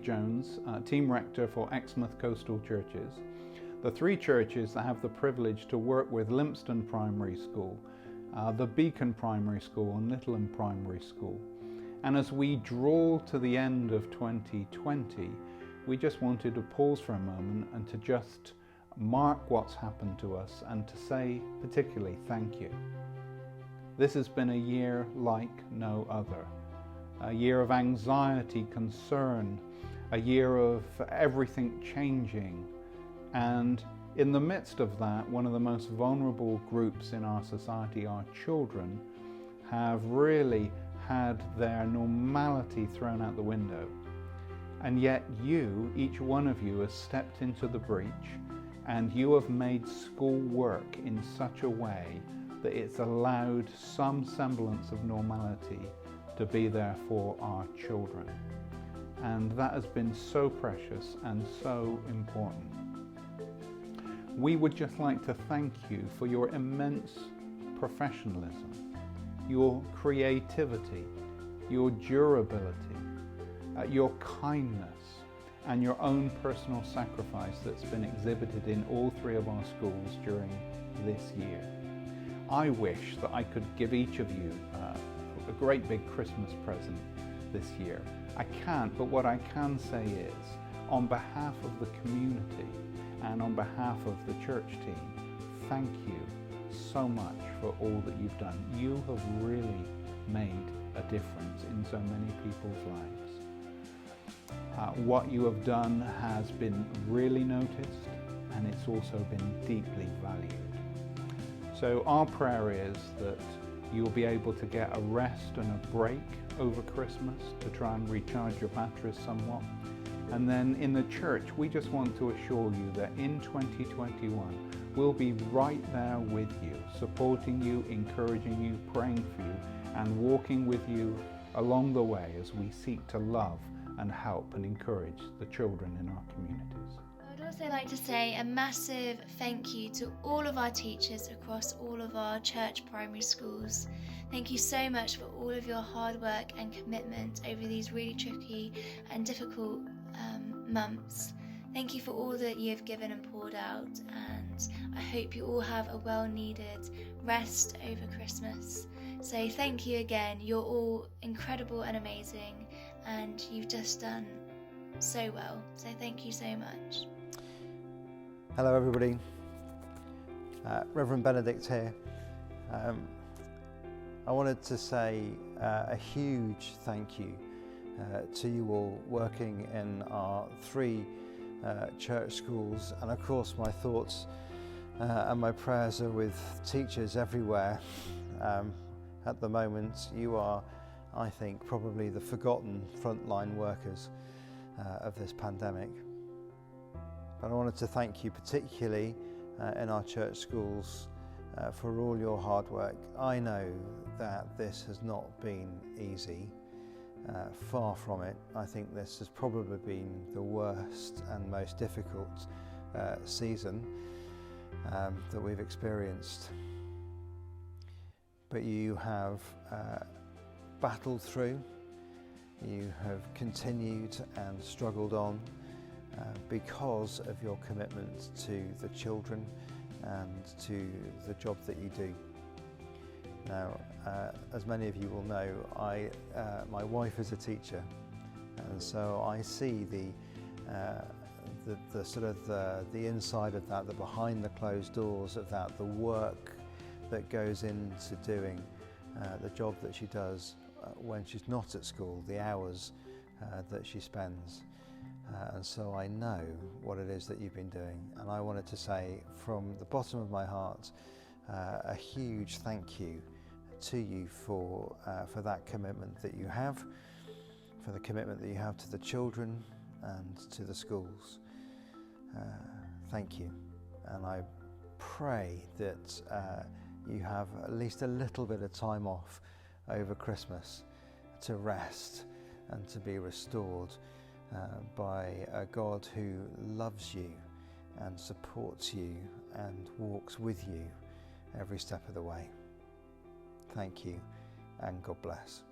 Jones, Team Rector for Exmouth Coastal Churches, the three churches that have the privilege to work with Lympstone Primary School, the Beacon Primary School and Littleham Primary School. And as we draw to the end of 2020, we just wanted to pause for a moment and to just mark what's happened to us and to say particularly thank you. This has been a year like no other. A year of anxiety, concern, a year of everything changing. And in the midst of that, one of the most vulnerable groups in our society, our children, have really had their normality thrown out the window. And yet you, each one of you, has stepped into the breach and you have made school work in such a way that it's allowed some semblance of normality to be there for our children. And that has been so precious and so important. We would just like to thank you for your immense professionalism, your creativity, your durability, your kindness, and your own personal sacrifice that's been exhibited in all three of our schools during this year. I wish that I could give each of you a great big Christmas present this year. I can't, but what I can say is, on behalf of the community and on behalf of the church team, thank you so much for all that you've done. You have really made a difference in so many people's lives. What you have done has been really noticed, and it's also been deeply valued. So our prayer is that you'll be able to get a rest and a break over Christmas to try and recharge your batteries somewhat. And then in the church, we just want to assure you that in 2021, we'll be right there with you, supporting you, encouraging you, praying for you, and walking with you along the way as we seek to love and help and encourage the children in our communities. I'd also like to say a massive thank you to all of our teachers across all of our church primary schools. Thank you so much for all of your hard work and commitment over these really tricky and difficult months. Thank you for all that you have given and poured out, and I hope you all have a well-needed rest over Christmas. So thank you again. You're all incredible and amazing, and you've just done so well. So thank you so much. Hello everybody, Reverend Benedict here. I wanted to say a huge thank you to you all working in our three church schools, and of course my thoughts and my prayers are with teachers everywhere. At the moment you are, I think, probably the forgotten frontline workers of this pandemic. But I wanted to thank you particularly in our church schools for all your hard work. I know that this has not been easy, far from it. I think this has probably been the worst and most difficult season that we've experienced. But you have battled through, you have continued and struggled on because of your commitment to the children and to the job that you do. Now, as many of you will know, my wife is a teacher, and so I see the sort of the inside of that, the behind the closed doors of that, the work that goes into doing the job that she does when she's not at school, the hours that she spends. And so I know what it is that you've been doing, and I wanted to say from the bottom of my heart a huge thank you to you for that commitment that you have, for the commitment that you have to the children and to the schools. Thank you, and I pray that you have at least a little bit of time off over Christmas to rest and to be restored by a God who loves you and supports you and walks with you every step of the way. Thank you, and God bless.